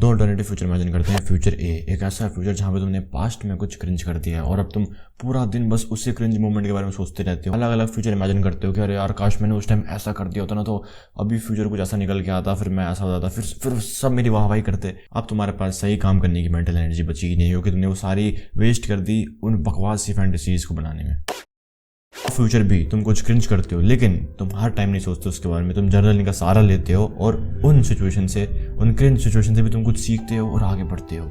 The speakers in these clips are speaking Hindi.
दो अल्टरनेटिव फ्यूचर इमेजिन करते हैं। फ्यूचर ए, एक ऐसा फ्यूचर जहाँ पे तुमने पास्ट में कुछ क्रिंज कर दिया है और अब तुम पूरा दिन बस उसी क्रिंज मोमेंट के बारे में सोचते रहते हो। अलग अलग फ्यूचर इमेजिन करते हो कि अरे यार काश मैंने उस टाइम ऐसा कर दिया होता ना, तो अभी फ्यूचर कुछ ऐसा निकल के आता, फिर मैं ऐसा हो जाता, फिर सब मेरी वाहवाही करते। अब तुम्हारे पास सही काम करने की मेंटल एनर्जी बची ही नहीं, क्योंकि तुमने वो सारी वेस्ट कर दी उन बकवास सी फैंटेसीज को बनाने में। फ्यूचर भी तुम कुछ क्रिंज करते हो, लेकिन तुम हर टाइम नहीं सोचते उसके बारे में। तुम जर्नलिंग का सहारा लेते हो और उन सिचुएशन से, उन क्रिंज सिचुएशन से भी तुम कुछ सीखते हो और आगे बढ़ते हो।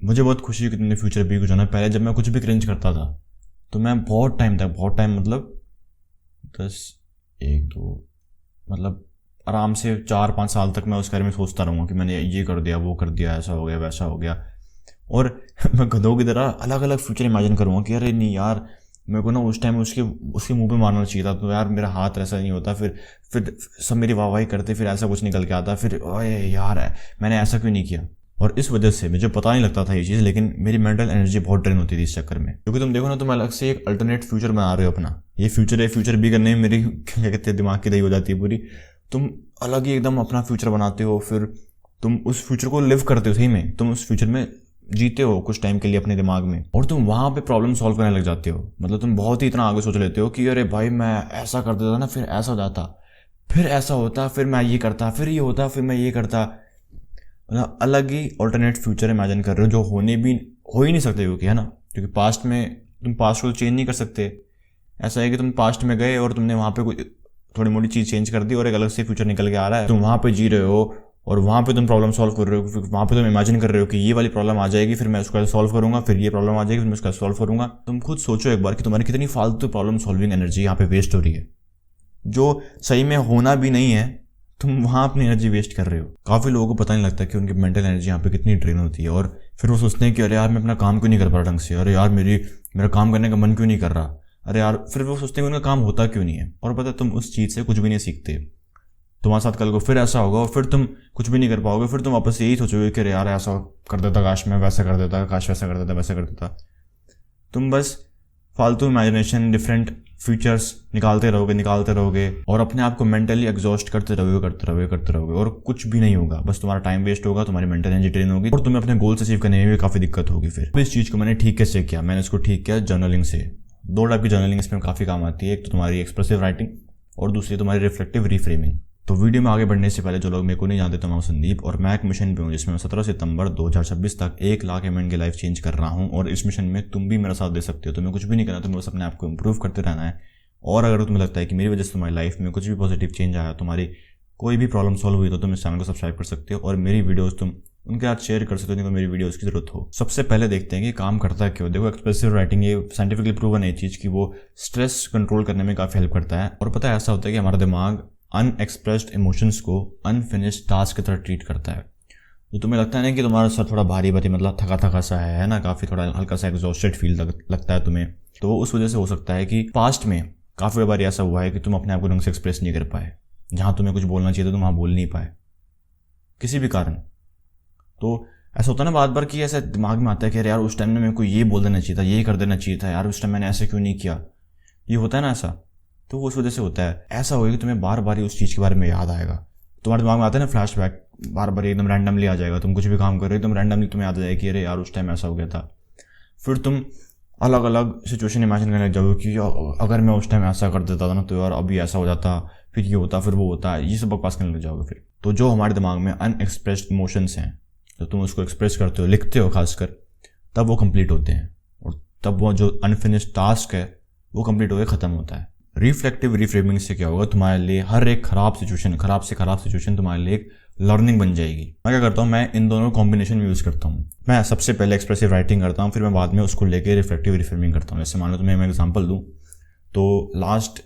मुझे बहुत खुशी है कि तुमने फ्यूचर भी को जाना। पहले जब मैं कुछ भी क्रिंज करता था तो मैं बहुत टाइम मतलब 1-2 मतलब आराम से 4-5 साल तक मैं उस बारे में सोचता रहूँगा कि मैंने ये कर दिया, वो कर दिया, ऐसा हो गया, वैसा हो गया। और मैं गधों की तरह अलग अलग फ्यूचर इमेजिन करूँगा कि अरे नहीं यार, मेरे को ना उस टाइम उसके मुंह पे मारना चाहिए था, तो यार मेरा हाथ ऐसा नहीं होता, फिर सब मेरी वाहवाही करते, फिर ऐसा कुछ निकल के आता, फिर ओए यार मैंने ऐसा क्यों नहीं किया। और इस वजह से मुझे पता नहीं लगता था ये चीज़, लेकिन मेरी मेंटल एनर्जी बहुत ड्रेन होती थी इस चक्कर में। क्योंकि तुम देखो ना, तुम अलग से एक अल्टरनेट फ्यूचर बना रहे हो अपना। ये फ्यूचर भी करने में मेरी क्या कहते हैं दिमाग की दही हो जाती है पूरी। तुम अलग ही एकदम अपना फ्यूचर बनाते हो, फिर तुम उस फ्यूचर को लिव करते हो। सही में तुम उस फ्यूचर में जीते हो कुछ टाइम के लिए अपने दिमाग में, और तुम वहां पे प्रॉब्लम सॉल्व करने लग जाते हो। मतलब तुम बहुत ही इतना आगे सोच लेते हो कि अरे भाई मैं ऐसा कर देता ना, फिर ऐसा हो जाता, फिर ऐसा होता, फिर मैं ये करता, फिर ये होता, फिर मैं ये करता। मतलब अलग ही ऑल्टरनेट फ्यूचर इमेजिन कर रहे हो जो हो ही नहीं सकते, क्योंकि है ना, क्योंकि पास्ट में तुम पास्ट को चेंज नहीं कर सकते। ऐसा है कि तुम पास्ट में गए और तुमने वहां पे कोई थोड़ी मोटी चीज़ चेंज कर दी और एक अलग से फ्यूचर निकल के आ रहा है। तुम वहां पे जी रहे हो और वहाँ पे तुम प्रॉब्लम सॉल्व कर रहे हो। वहाँ पे तुम इमेजिन कर रहे हो कि ये वाली प्रॉब्लम आ जाएगी, फिर मैं उसका सॉल्व करूंगा, फिर ये प्रॉब्लम आ जाएगी, फिर मैं उसका सॉल्व करूंगा। तुम खुद सोचो एक बार कि तुम्हारी कितनी फालतू प्रॉब्लम सॉल्विंग एनर्जी यहाँ पे वेस्ट हो रही है, जो सही में होना भी नहीं है। तुम वहाँ अपनी एनर्जी वेस्ट कर रहे हो। काफ़ी लोगों को पता नहीं लगता कि उनकी मेंटल एनर्जी यहाँ पे कितनी ड्रेन होती है, और फिर वो सोचते हैं कि अरे यार मैं अपना काम क्यों नहीं कर पा रहा ढंग से, अरे यार मेरा काम करने का मन क्यों नहीं कर रहा, अरे यार फिर वो सोचते हैं कि उनका काम होता क्यों नहीं है। और पता है तुम उस चीज़ से कुछ भी नहीं सीखते। तुम्हारे साथ कल को फिर ऐसा होगा और फिर तुम कुछ भी नहीं कर पाओगे। फिर तुम वापस यही सोचोगे कि यार ऐसा कर देता, काश मैं वैसा कर देता, काश वैसा कर देता, वैसा कर देता। तुम बस फालतू इमेजिनेशन, डिफरेंट फ्यूचर्स निकालते रहोगे और अपने आप को मेंटली एग्जॉस्ट करते रहोगे और कुछ भी नहीं होगा। बस तुम्हारा टाइम वेस्ट होगा, तुम्हारी मेंटल एनर्जी ड्रेन होगी और तुम्हें अपने गोल्स अचीव करने में भी काफ़ी दिक्कत होगी। फिर इस चीज़ को मैंने ठीक कैसे किया? मैंने इसको ठीक किया जर्नलिंग से। 2 टाइप की जर्नलिंग इसमें काफ़ी काम आती है। एक तो तुम्हारी एक्सप्रेसिव राइटिंग और दूसरी तुम्हारी रिफ्लेक्टिव रीफ्रेमिंग। तो वीडियो में आगे बढ़ने से पहले जो लोग मेरे को नहीं जानते, तो मैं संदीप और मैं एक मिशन पे हूँ जिसमें मैं 17 सितंबर 2026 तक 1 लाख एमएन की लाइफ चेंज कर रहा हूँ। और इस मिशन में तुम भी मेरा साथ दे सकते हो। तुम्हें कुछ भी नहीं करना, तुम्हें बस अपने आप को इंप्रूव करते रहना है। और अगर तुम्हें लगता है कि मेरी वजह से तुम्हारी लाइफ में कुछ भी पॉजिटिव चेंज आया, तुम्हारी कोई भी प्रॉब्लम सॉल्व हुई, तो तुम इस चैनल को सब्सक्राइब कर सकते हो और मेरी वीडियोस तुम उनके साथ शेयर कर सकते हो जिनको मेरी वीडियोस की जरूरत हो। सबसे पहले देखते हैं कि काम करता है क्यों। देखो, एक्सप्रेसिव राइटिंग ये साइंटिफिकली प्रूवन है चीज़ कि वो स्ट्रेस कंट्रोल करने में काफ़ी हेल्प करता है। और पता है ऐसा होता है कि हमारा दिमाग अनएक्सप्रेस्ड इमोशंस को अनफिनिश्ड टास्क की तरह ट्रीट करता है। तो तुम्हें लगता है ना कि तुम्हारा सर थोड़ा भारी मतलब थका सा है ना, काफ़ी थोड़ा हल्का सा एग्जॉस्टेड फील लगता है तुम्हें, तो उस वजह से हो सकता है कि पास्ट में काफ़ी बार ऐसा हुआ है कि तुम अपने आप को ढंग से एक्सप्रेस नहीं कर पाए। जहाँ तुम्हें कुछ बोलना चाहिए था तुम वहाँ बोल नहीं पाए किसी भी कारण। तो ऐसा होता है ना बार कि ऐसा दिमाग में आता है कि यार उस टाइम में मेरे को ये बोल देना चाहिए था, ये कर देना चाहिए था, यार उस टाइम मैंने ऐसे क्यों नहीं किया। ये होता है ना ऐसा, तो उस वजह से होता है। ऐसा होगा कि तुम्हें बार बार उस चीज़ के बारे में याद आएगा। तुम्हारे दिमाग में आता है ना फ्लैशबैक, बार बार एकदम रैंडमली आ जाएगा। तुम कुछ भी काम कर रहे हो, एकदम रैंडमली तुम्हें याद आ जाएगा कि अरे यार उस टाइम ऐसा हो गया था। फिर तुम अलग अलग सिचुएशन इमेजिन करने लग जाओगे कि अगर मैं उस टाइम ऐसा कर देता था ना, तो यार अभी ऐसा हो जाता, फिर ये होता, फिर वो होता, ये सब बकवास करने लग जाओगे फिर। तो जो हमारे दिमाग में अनएक्सप्रेस्ड इमोशंस हैं, तो तुम उसको एक्सप्रेस करते हो, लिखते हो खासकर, तब वो कंप्लीट होते हैं और तब वो जो अनफिनिश्ड टास्क है वो कंप्लीट होकर ख़त्म होता है। रिफ्लेक्टिव रिफ्रेमिंग से क्या होगा, तुम्हारे लिए हर एक खराब से खराब सिचुएशन तुम्हारे लिए एक लर्निंग बन जाएगी। मैं क्या करता हूँ, मैं इन दोनों कॉम्बिनेशन में यूज़ करता हूँ। मैं सबसे पहले एक्सप्रेसिव राइटिंग करता हूँ, फिर मैं बाद में उसको लेके रिफ्लेक्टिव रिफ्रेमिंग करता हूँ। जैसे मान लो तुम्हें मैं एग्जांपल दूँ, तो लास्ट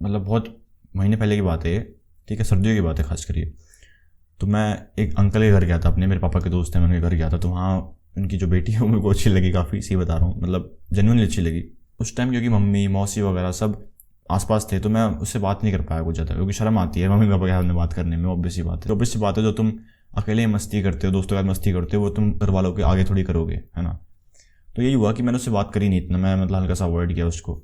बहुत महीने पहले की बात है, ठीक है, सर्दियों की बात है खास करिए। तो मैं एक अंकल के घर गया था, अपने मेरे पापा के दोस्त हैं, मैं उनके घर गया था। तो वहाँ उनकी जो बेटी है वो मेरे को अच्छी लगी काफ़ी, सी बता रहा हूँ, मतलब जेन्युइनली अच्छी लगी उस टाइम, क्योंकि मम्मी मौसी वगैरह सब आसपास थे। तो मैं उससे बात नहीं कर पाया कुछ ज़्यादा, क्योंकि शर्म आती है मम्मी पापा के सामने बात करने में। ऑब्वियस सी बात है जो तुम अकेले मस्ती करते हो, दोस्तों के साथ मस्ती करते हो, वो तुम घर वालों के आगे थोड़ी करोगे, है ना। तो यही हुआ कि मैंने उससे बात करी नहीं इतना, मैं मतलब हल्का सा अवॉइड किया उसको।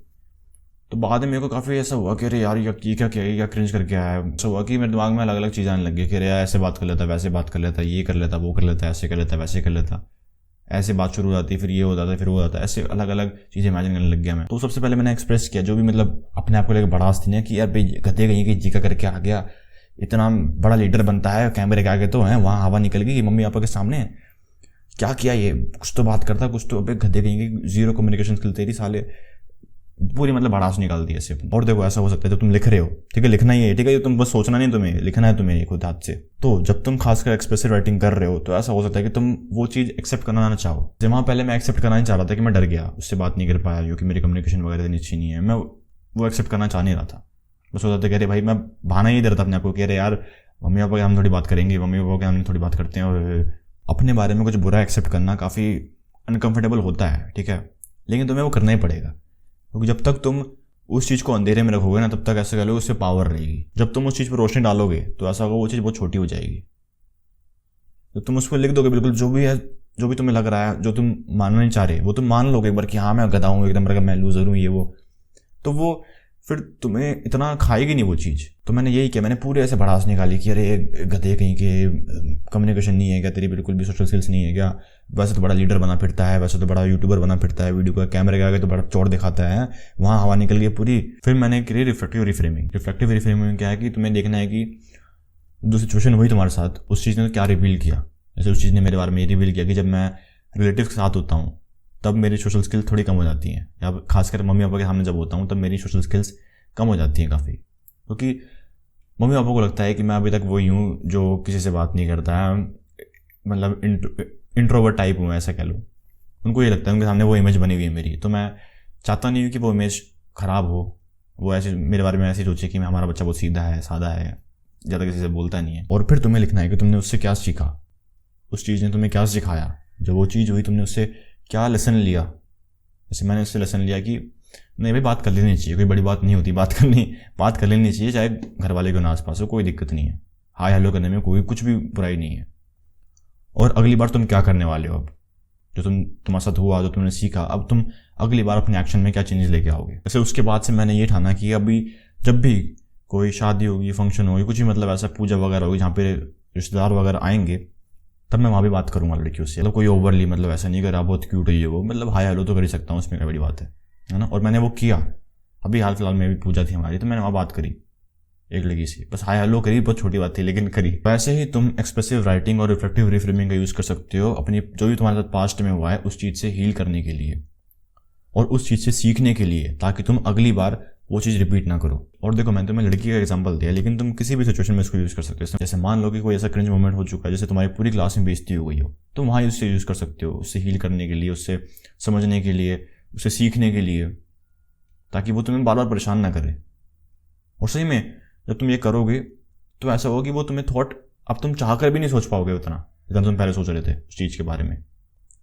तो बाद में मेरे को काफ़ी ऐसा हुआ कि अरे यार ये क्या क्रिंज करके आया है। ऐसा हुआ कि मेरे दिमाग में अलग अलग चीज़ें आने लग गई कि अरे यार ऐसे बात कर लेता, वैसे बात कर लेता, ये कर लेता, वो कर लेता, ऐसे कर लेता, वैसे कर लेता, ऐसे बात शुरू हो जाती, फिर ये हो जाता, फिर वो हो जाता, ऐसे अलग अलग चीज़ें इमेजिन करने लग गया मैं। तो सबसे पहले मैंने एक्सप्रेस किया जो भी मतलब अपने आप को लेकर भड़ास थी ना कि यार भाई गधे गई कि जीका करके आ गया, इतना बड़ा लीडर बनता है, कैमरे के आगे तो है, वहाँ हवा निकल गई मम्मी पापा के सामने, क्या किया ये, कुछ तो बात करता, कुछ तो, अबे गधे गई कि जीरो कम्युनिकेशन स्किल तेरी साले, पूरी मतलब भड़ास निकाल दी ऐसे। और देखो ऐसा हो सकता है जब तुम लिख रहे हो, ठीक है, लिखना ही है, ठीक है, तुम बस सोचना नहीं, तुम्हें लिखना है, तुम्हें खुद हाथ से। तो जब तुम खासकर एक्सप्रेसिव राइटिंग कर रहे हो तो ऐसा हो सकता है कि तुम वो चीज़ एक्सेप्ट करना ना चाहो। जहाँ पहले मैं एक्सेप्ट करना नहीं चाह रहा था कि मैं डर गया, उससे बात नहीं कर पाया क्योंकि मेरी कम्युनिकेशन वगैरह इतनी अच्छी नहीं है, मैं वो एक्सेप्ट करना चाह नहीं रहा था। बस होता था कि अरे भाई मैं बहाना ही दे रहा था अपने आपको कि अरे यार मम्मी पापा के हम थोड़ी बात करेंगे, मम्मी पापा के हम थोड़ी बात करते हैं। और अपने बारे में कुछ बुरा एक्सेप्ट करना काफ़ी अनकंफर्टेबल होता है, ठीक है, लेकिन तुम्हें वो करना ही पड़ेगा क्योंकि जब तक तुम उस चीज़ को अंधेरे में रखोगे ना तब तक ऐसा कह लो उससे पावर रहेगी। जब तुम उस चीज़ पर रोशनी डालोगे तो ऐसा होगा वो चीज़ बहुत छोटी हो जाएगी। जब तुम उस पर लिख दोगे बिल्कुल जो भी है, जो भी तुम्हें लग रहा है, जो तुम मानना नहीं चाह रहे, वो तुम मान लोगे एक बार कि हाँ मैं गधा हूँ एकदम, मैं लूजर हूँ ये वो, तो वो फिर तुम्हें इतना खाएगी नहीं वो चीज़। तो मैंने यही किया, मैंने पूरे ऐसे भड़ास निकाली कि अरे गधे कहीं के कम्युनिकेशन नहीं है क्या तेरी, बिल्कुल भी सोशल स्किल्स नहीं है क्या, वैसे तो बड़ा लीडर बना फिरता है, वैसे तो बड़ा यूट्यूबर बना फिरता है, वीडियो का कैमरे के आगे तो बड़ा चौड़ दिखाता है, वहाँ हवा निकल गई पूरी। फिर मैंने करी रिफ्लेक्टिव रिफ्रेमिंग। रिफ्लेक्टिव रिफ्रेमिंग क्या है कि तुम्हें देखना है कि जो सिचुएशन हुई तुम्हारे साथ उस चीज़ ने क्या रिवील किया। जैसे उस चीज़ ने मेरे बारे में ये रिवील किया कि जब मैं रिलेटिव के साथ होता हूँ तब मेरी सोशल स्किल थोड़ी कम हो जाती हैं, या खासकर मम्मी पापा के सामने जब होता हूँ तब मेरी सोशल स्किल्स कम हो जाती हैं काफ़ी, क्योंकि मम्मी पापा को लगता है कि मैं अभी तक वही हूँ जो किसी से बात नहीं करता है, मतलब इंट्रोवर्ट टाइप हूँ ऐसा कह लो। उनको ये लगता है, उनके सामने वो इमेज बनी हुई है मेरी, तो मैं चाहता नहीं हूँ कि वो इमेज ख़राब हो, वो ऐसे मेरे बारे में ऐसे सोचे कि हमारा बच्चा बहुत सीधा है, सादा है, ज़्यादा किसी से बोलता नहीं है। और फिर तुम्हें लिखना है कि तुमने उससे क्या सीखा, उस चीज़ ने तुम्हें क्या सिखाया, जो वो चीज़ हुई तुमने उससे क्या लेसन लिया। जैसे मैंने उससे लेसन लिया कि नहीं भाई बात कर लेनी चाहिए, कोई बड़ी बात नहीं होती, बात कर लेनी चाहिए, चाहे घर वाले के आस पास हो, कोई दिक्कत नहीं है, हाय हेलो करने में कोई कुछ भी बुराई नहीं है। और अगली बार तुम क्या करने वाले हो, अब जो तुम्हारे साथ हुआ, जो तुमने सीखा, अब तुम अगली बार अपने एक्शन में क्या चेंजेस लेके आओगे। वैसे उसके बाद से मैंने ये ठाना कि अभी जब भी कोई शादी होगी, फंक्शन होगी, कुछ भी मतलब ऐसा पूजा वगैरह होगी जहाँ पे रिश्तेदार वगैरह आएंगे, तब मैं वहाँ भी बात करूँगा लड़कियों से। मतलब कोई ओवरली मतलब ऐसा नहीं करा बहुत क्यूट है ये वो, मतलब हाय हेलो तो कर ही सकता हूँ, उसमें क्या बड़ी बात है ना। और मैंने वो किया, अभी हाल फिलहाल में भी पूजा थी हमारी, तो मैंने वहाँ बात करी एक लड़की से, बस हाय हेलो करी, बहुत छोटी बात थी लेकिन करी। वैसे ही तुम एक्सप्रेसिव राइटिंग और रिफ्लेक्टिव रिफ्रेमिंग का यूज़ कर सकते हो अपनी जो भी तुम्हारे साथ पास्ट में हुआ है उस चीज़ से हील करने के लिए और उस चीज़ से सीखने के लिए, ताकि तुम अगली बार वो चीज़ रिपीट ना करो। और देखो मैंने तुम्हें लड़की का एग्जांपल दिया, लेकिन तुम किसी भी सिचुएशन में इसको यूज़ कर सकते हो। जैसे मान लो कि कोई ऐसा क्रिंज मोमेंट हो चुका है, जैसे तुम्हारी पूरी क्लास में बेइज्जती हो गई हो, तो वहाँ उससे यूज़ कर सकते हो, उससे हील करने के लिए, उससे समझने के लिए, उससे सीखने के लिए, ताकि वो तुम्हें बार बार परेशान ना करे। और सही में जब तुम ये करोगे तो ऐसा होगा कि वो तुम्हें थॉट अब तुम चाह कर भी नहीं सोच पाओगे उतना जितना तुम पहले सोच रहे थे उस चीज़ के बारे में।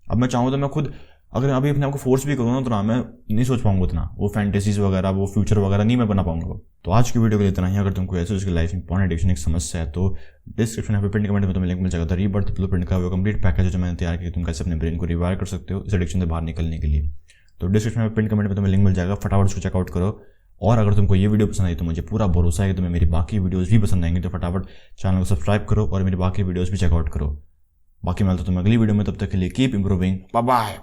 अब मैं चाहूँ तो मैं खुद अगर अभी अपने आपको फोर्स भी करूँ ना तो ना मैं नहीं सोच पाऊंगा उतना, वो फैंटेसीज वगैरह, वो फ्यूचर वगैरह नहीं मैं बना पाऊंगा। तो आज की वीडियो को इतना ही। अगर तुमको ऐसे उसकी लाइफ में इंपॉर्टेंट एडिक्शन एक समस्या है तो डिस्क्रिप्शन में पिन कमेंट में तुम्हें लिंक मिल जाएगा, द रीबर्थ ब्लूप्रिंट का वो कंप्लीट पैकेज जो मैंने तैयार किया, तुम कैसे अपने ब्रेन को रिवायर कर सकते हो इस एडिक्शन से बाहर निकलने के लिए। तो डिस्क्रिप्शन में पिन कमेंट में तुम्हें लिंक मिल जाएगा, फटाफट उसको चेकआउट करो। और अगर तुमको ये वीडियो पसंद आई तो मुझे पूरा भरोसा है कि तुम्हें मेरी बाकी वीडियोस भी पसंद आएंगे, तो फटाफट चैनल को सब्सक्राइब करो और मेरी बाकी वीडियोस भी चेकआउट करो। बाकी मैं तो तुम्हें अगली वीडियो में, तब तक के लिए कीप इंप्रूविंग, बाय बाय।